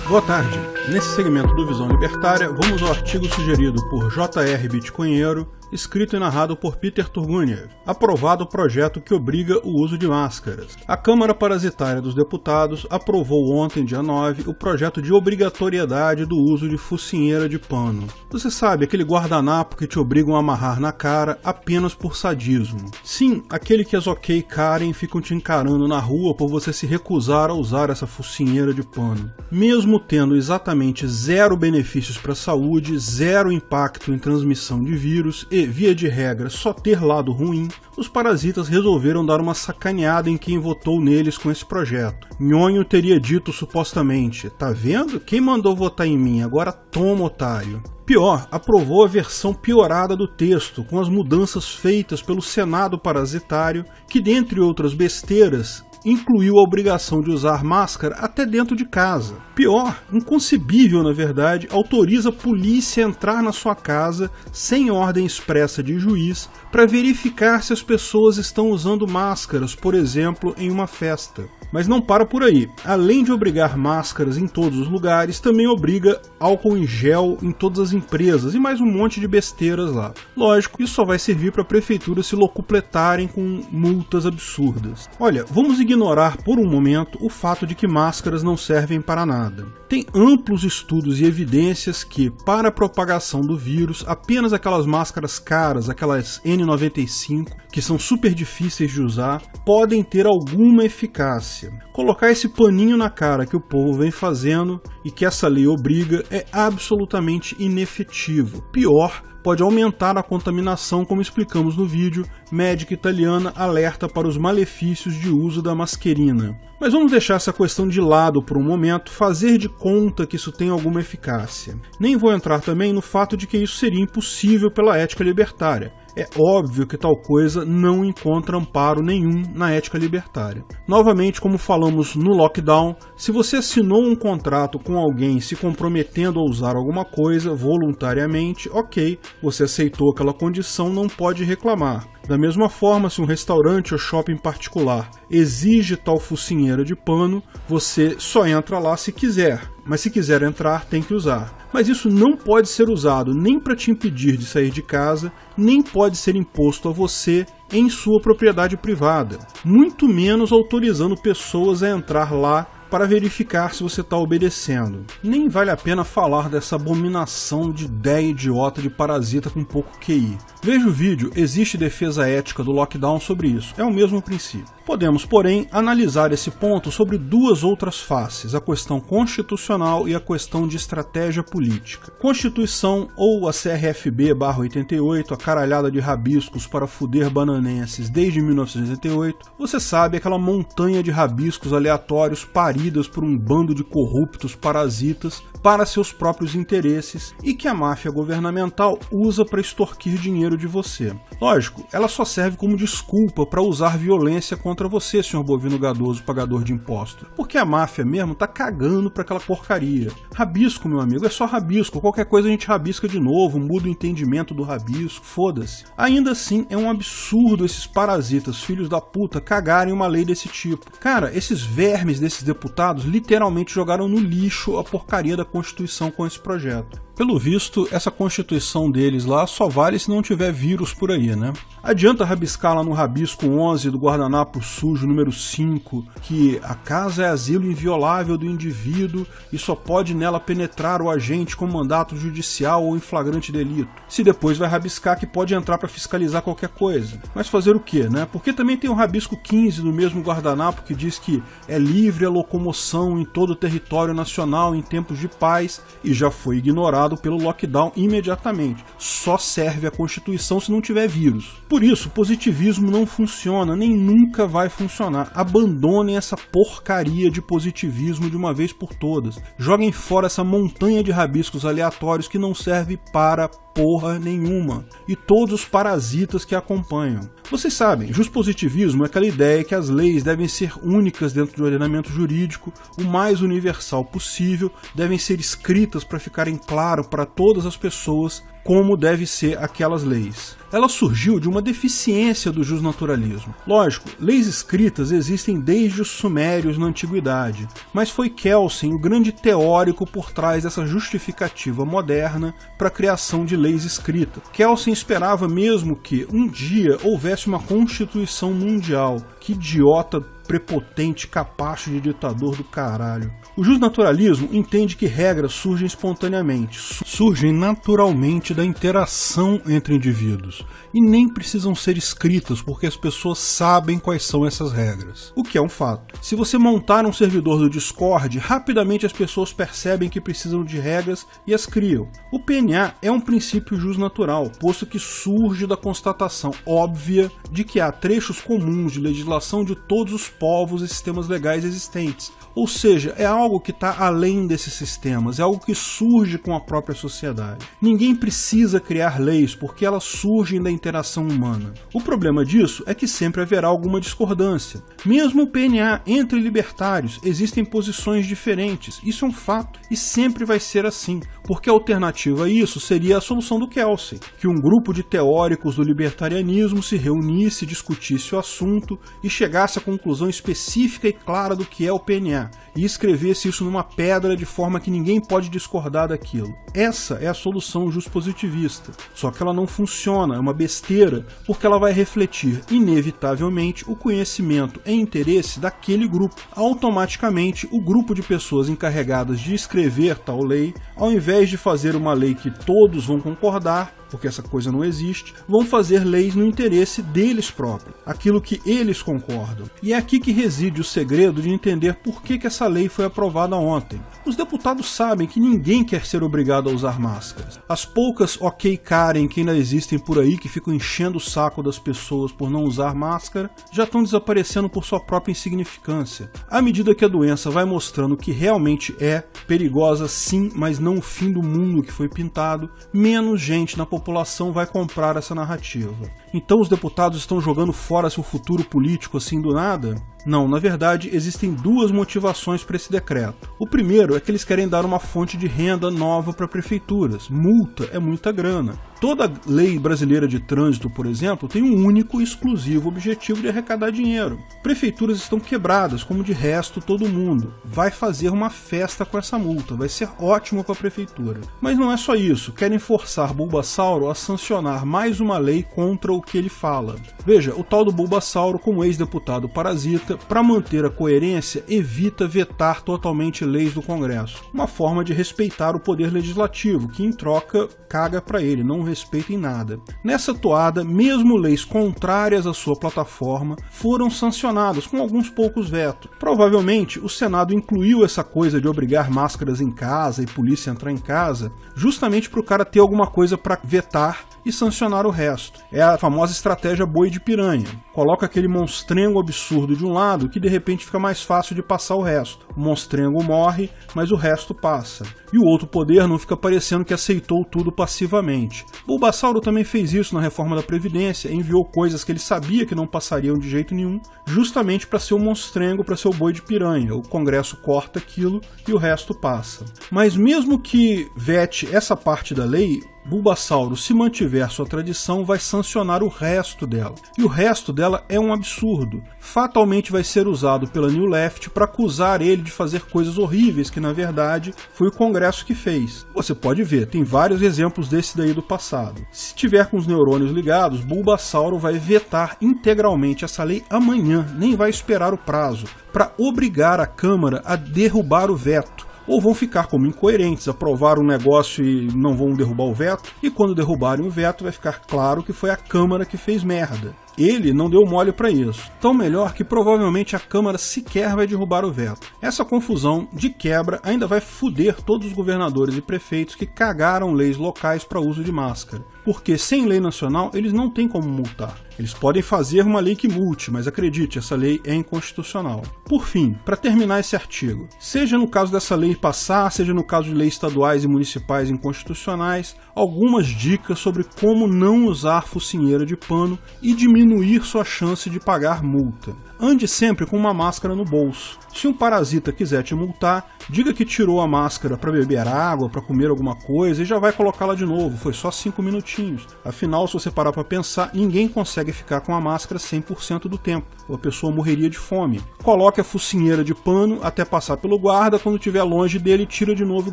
Boa tarde. Nesse segmento do Visão Libertária, vamos ao artigo sugerido por J.R. Bitcoinheiro, escrito e narrado por Peter Turguniev, aprovado o projeto que obriga o uso de máscaras. A Câmara Parasitária dos Deputados aprovou ontem, dia 9, o projeto de obrigatoriedade do uso de focinheira de pano. Você sabe, aquele guardanapo que te obrigam a amarrar na cara apenas por sadismo. Sim, aquele que as ok Karen ficam te encarando na rua por você se recusar a usar essa focinheira de pano. Mesmo tendo exatamente zero benefícios para a saúde, zero impacto em transmissão de vírus e, via de regra, só ter lado ruim, os parasitas resolveram dar uma sacaneada em quem votou neles com esse projeto. Nhonho teria dito supostamente: tá vendo? Quem mandou votar em mim? Agora toma, otário. Pior, aprovou a versão piorada do texto, com as mudanças feitas pelo Senado parasitário, que, dentre outras besteiras, incluiu a obrigação de usar máscara até dentro de casa. Pior, inconcebível na verdade, autoriza a polícia a entrar na sua casa sem ordem expressa de juiz para verificar se as pessoas estão usando máscaras, por exemplo, em uma festa. Mas não para por aí. Além de obrigar máscaras em todos os lugares, também obriga álcool em gel em todas as empresas e mais um monte de besteiras lá. Lógico, isso só vai servir para prefeituras se locupletarem com multas absurdas. Olha, vamos ignorar por um momento o fato de que máscaras não servem para nada. Tem amplos estudos e evidências que, para a propagação do vírus, apenas aquelas máscaras caras, aquelas N95, que são super difíceis de usar, podem ter alguma eficácia. Colocar esse paninho na cara que o povo vem fazendo e que essa lei obriga é absolutamente inefetivo. Pior, pode aumentar a contaminação, como explicamos no vídeo. Médica italiana alerta para os malefícios de uso da mascherina. Mas vamos deixar essa questão de lado por um momento, fazer de conta que isso tem alguma eficácia. Nem vou entrar também no fato de que isso seria impossível pela ética libertária. É óbvio que tal coisa não encontra amparo nenhum na ética libertária. Novamente, como falamos no lockdown, se você assinou um contrato com alguém se comprometendo a usar alguma coisa voluntariamente, ok, você aceitou aquela condição, não pode reclamar. Da mesma forma, se um restaurante ou shopping particular exige tal focinheira de pano, você só entra lá se quiser, mas se quiser entrar, tem que usar. Mas isso não pode ser usado nem para te impedir de sair de casa, nem pode ser imposto a você em sua propriedade privada, muito menos autorizando pessoas a entrar lá para verificar se você está obedecendo. Nem vale a pena falar dessa abominação de ideia idiota de parasita com pouco QI. Veja o vídeo, existe defesa ética do lockdown sobre isso, é o mesmo princípio. Podemos, porém, analisar esse ponto sobre duas outras faces, a questão constitucional e a questão de estratégia política. Constituição, ou a CRFB/88, a caralhada de rabiscos para fuder bananenses desde 1988, você sabe, aquela montanha de rabiscos aleatórios paridas por um bando de corruptos parasitas para seus próprios interesses e que a máfia governamental usa para extorquir dinheiro de você. Lógico, ela só serve como desculpa para usar violência contra você, senhor bovino gadoso pagador de impostos, porque a máfia mesmo tá cagando para aquela porcaria. Rabisco, meu amigo, é só rabisco, qualquer coisa a gente rabisca de novo, muda o entendimento do rabisco, foda-se. Ainda assim, é um absurdo esses parasitas, filhos da puta, cagarem uma lei desse tipo. Cara, esses vermes desses deputados literalmente jogaram no lixo a porcaria da Constituição com esse projeto. Pelo visto, essa Constituição deles lá só vale se não tiver vírus por aí, né? Adianta rabiscar lá no rabisco 11 do guardanapo sujo número 5 que a casa é asilo inviolável do indivíduo e só pode nela penetrar o agente com mandato judicial ou em flagrante delito. Se depois vai rabiscar que pode entrar para fiscalizar qualquer coisa. Mas fazer o quê, né? Porque também tem o rabisco 15 do mesmo guardanapo que diz que é livre a locomoção em todo o território nacional em tempos de paz e já foi ignorado pelo lockdown imediatamente. Só serve a Constituição se não tiver vírus. Por isso, positivismo não funciona, nem nunca vai funcionar. Abandonem essa porcaria de positivismo de uma vez por todas. Joguem fora essa montanha de rabiscos aleatórios que não serve para porra nenhuma. E todos os parasitas que acompanham. Vocês sabem, justpositivismo é aquela ideia que as leis devem ser únicas dentro do ordenamento jurídico, o mais universal possível, devem ser escritas para ficarem claro para todas as pessoas como deve ser aquelas leis. ela surgiu de uma deficiência do justnaturalismo. Lógico, leis escritas existem desde os sumérios na antiguidade, mas foi Kelsen o grande teórico por trás dessa justificativa moderna para a criação de leis escritas. Kelsen esperava mesmo que um dia houvesse uma constituição mundial. Que idiota prepotente, capacho de ditador do caralho. O justnaturalismo entende que regras surgem espontaneamente, surgem naturalmente da interação entre indivíduos, e nem precisam ser escritas porque as pessoas sabem quais são essas regras, o que é um fato. Se você montar um servidor do Discord, rapidamente as pessoas percebem que precisam de regras e as criam. O PNA é um princípio justnatural, posto que surge da constatação óbvia de que há trechos comuns de legislação de todos os povos e sistemas legais existentes. Ou seja, é algo que está além desses sistemas, é algo que surge com a própria sociedade. Ninguém precisa criar leis porque elas surgem da interação humana. O problema disso é que sempre haverá alguma discordância. Mesmo o PNA entre libertários existem posições diferentes, isso é um fato e sempre vai ser assim, porque a alternativa a isso seria a solução do Kelsen, que um grupo de teóricos do libertarianismo se reunisse, discutisse o assunto e chegasse à conclusão específica e clara do que é o PNA, e escrevesse isso numa pedra de forma que ninguém pode discordar daquilo. Essa é a solução justpositivista, só que ela não funciona, é uma besteira, porque ela vai refletir inevitavelmente o conhecimento e interesse daquele grupo. Automaticamente, o grupo de pessoas encarregadas de escrever tal lei, ao invés de fazer uma lei que todos vão concordar, porque essa coisa não existe, vão fazer leis no interesse deles próprios, aquilo que eles concordam. E é aqui que reside o segredo de entender por que essa lei foi aprovada ontem. Os deputados sabem que ninguém quer ser obrigado a usar máscaras. As poucas ok Karen que ainda existem por aí, que ficam enchendo o saco das pessoas por não usar máscara, já estão desaparecendo por sua própria insignificância. À medida que a doença vai mostrando que realmente é perigosa sim, mas não o fim do mundo que foi pintado, menos gente na população vai comprar essa narrativa. Então os deputados estão jogando fora seu futuro político assim do nada? Não, na verdade existem duas motivações para esse decreto. O primeiro é que eles querem dar uma fonte de renda nova para prefeituras. Multa é muita grana. Toda lei brasileira de trânsito, por exemplo, tem um único e exclusivo objetivo de arrecadar dinheiro. Prefeituras estão quebradas, como de resto todo mundo. Vai fazer uma festa com essa multa, vai ser ótimo para a prefeitura. Mas não é só isso, querem forçar Bulbasauro a sancionar mais uma lei contra o que ele fala. Veja, o tal do Bulbasauro, como ex-deputado parasita, para manter a coerência, evita vetar totalmente leis do Congresso. Uma forma de respeitar o poder legislativo, que em troca caga para ele, não respeita em nada. Nessa toada, mesmo leis contrárias à sua plataforma foram sancionadas com alguns poucos vetos. Provavelmente o Senado incluiu essa coisa de obrigar máscaras em casa e polícia entrar em casa, justamente para o cara ter alguma coisa para vetar e sancionar o resto. É a famosa estratégia boi de piranha. Coloca aquele monstrengo absurdo de um lado que de repente fica mais fácil de passar o resto. O monstrengo morre, mas o resto passa. E o outro poder não fica parecendo que aceitou tudo passivamente. Bulbasauro também fez isso na reforma da Previdência, enviou coisas que ele sabia que não passariam de jeito nenhum, justamente para ser o monstrengo, para ser o boi de piranha. O Congresso corta aquilo e o resto passa. Mas mesmo que vete essa parte da lei, Bulbasauro, se mantiver sua tradição, vai sancionar o resto dela. E o resto dela é um absurdo. Fatalmente vai ser usado pela New Left para acusar ele de fazer coisas horríveis que, na verdade, foi o Congresso que fez. Você pode ver, tem vários exemplos desse daí do passado. Se tiver com os neurônios ligados, Bulbasauro vai vetar integralmente essa lei amanhã, nem vai esperar o prazo, para obrigar a Câmara a derrubar o veto. Ou vão ficar como incoerentes, aprovar um negócio e não vão derrubar o veto, e quando derrubarem o veto vai ficar claro que foi a Câmara que fez merda. Ele não deu mole para isso. Tão melhor que provavelmente a Câmara sequer vai derrubar o veto. Essa confusão, de quebra, ainda vai foder todos os governadores e prefeitos que cagaram leis locais para uso de máscara. Porque sem lei nacional eles não têm como multar. Eles podem fazer uma lei que multe, mas acredite, essa lei é inconstitucional. Por fim, para terminar esse artigo, seja no caso dessa lei passar, seja no caso de leis estaduais e municipais inconstitucionais, algumas dicas sobre como não usar focinheira de pano e diminuir sua chance de pagar multa. ande sempre com uma máscara no bolso. Se um parasita quiser te multar, diga que tirou a máscara para beber água, para comer alguma coisa e já vai colocá-la de novo, foi só 5 minutinhos. Afinal, se você parar para pensar, ninguém consegue ficar com a máscara 100% do tempo, ou a pessoa morreria de fome. Coloque a focinheira de pano até passar pelo guarda, quando estiver longe dele, tira de novo e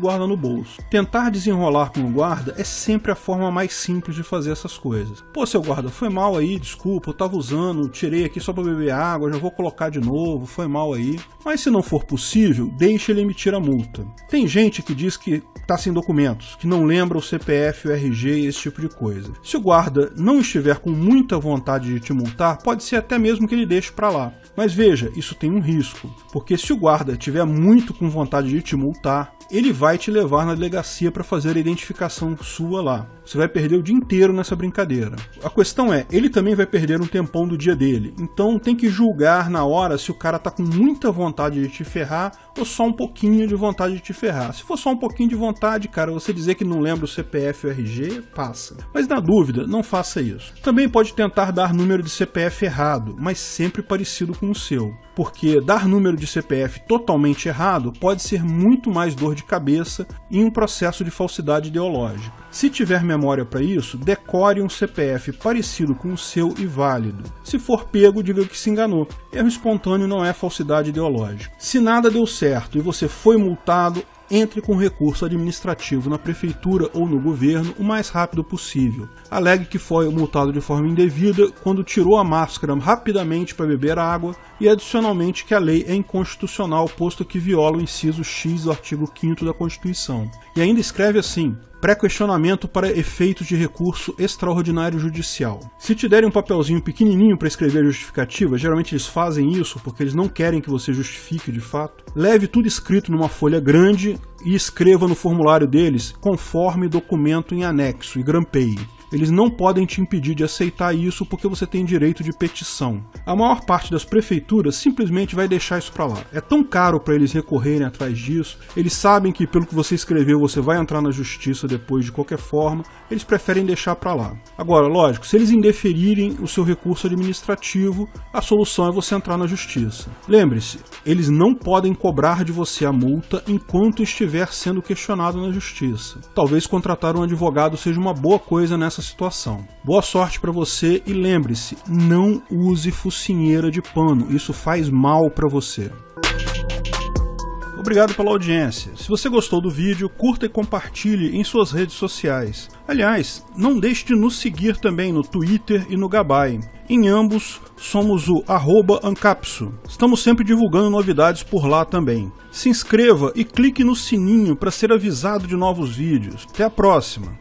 guarda no bolso. Tentar desenrolar com o guarda é sempre a forma mais simples de fazer essas coisas. Pô, seu guarda, foi mal aí, desculpa, eu tava usando, tirei aqui só para beber água, já vou colocar de novo, foi mal aí. Mas se não for possível, deixe ele emitir a multa. Tem gente que diz que está sem documentos, que não lembra o CPF, o RG e esse tipo de coisa. Se o guarda não estiver com muita vontade de te multar, pode ser até mesmo que ele deixe para lá. Mas veja, isso tem um risco, porque se o guarda estiver muito com vontade de te multar, ele vai te levar na delegacia para fazer a identificação sua lá. Você vai perder o dia inteiro nessa brincadeira. A questão é, ele também vai perder um tempão do dia dele, então tem que julgar na hora se o cara tá com muita vontade de te ferrar ou só um pouquinho de vontade de te ferrar. Se for só um pouquinho de vontade, cara, você dizer que não lembra o CPF ou RG, passa. Mas na dúvida, não faça isso. Também pode tentar dar número de CPF errado, mas sempre parecido com o seu. Porque dar número de CPF totalmente errado pode ser muito mais dor de cabeça em um processo de falsidade ideológica. Se tiver memória para isso, decore um CPF parecido com o seu e válido. Se for pego, diga que se enganou. Erro espontâneo não é falsidade ideológica. Se nada deu certo e você foi multado, entre com recurso administrativo na prefeitura ou no governo o mais rápido possível. Alegue que foi multado de forma indevida quando tirou a máscara rapidamente para beber água e adicionalmente que a lei é inconstitucional, posto que viola o inciso X do artigo 5º da Constituição. E ainda escreve assim: pré-questionamento para efeitos de recurso extraordinário judicial. Se te derem um papelzinho pequenininho para escrever a justificativa, geralmente eles fazem isso porque eles não querem que você justifique de fato, leve tudo escrito numa folha grande e escreva no formulário deles conforme documento em anexo e grampeie. Eles não podem te impedir de aceitar isso porque você tem direito de petição. A maior parte das prefeituras simplesmente vai deixar isso para lá. É tão caro para eles recorrerem atrás disso, eles sabem que pelo que você escreveu você vai entrar na justiça depois de qualquer forma, eles preferem deixar para lá. Agora, lógico, se eles indeferirem o seu recurso administrativo, a solução é você entrar na justiça. Lembre-se, eles não podem cobrar de você a multa enquanto estiver sendo questionado na justiça. Talvez contratar um advogado seja uma boa coisa nessa situação. Boa sorte para você e lembre-se, não use focinheira de pano, isso faz mal para você. Obrigado pela audiência. Se você gostou do vídeo, curta e compartilhe em suas redes sociais. Aliás, não deixe de nos seguir também no Twitter e no Gabay. Em ambos, somos o @ancapsu. Estamos sempre divulgando novidades por lá também. Se inscreva e clique no sininho para ser avisado de novos vídeos. Até a próxima!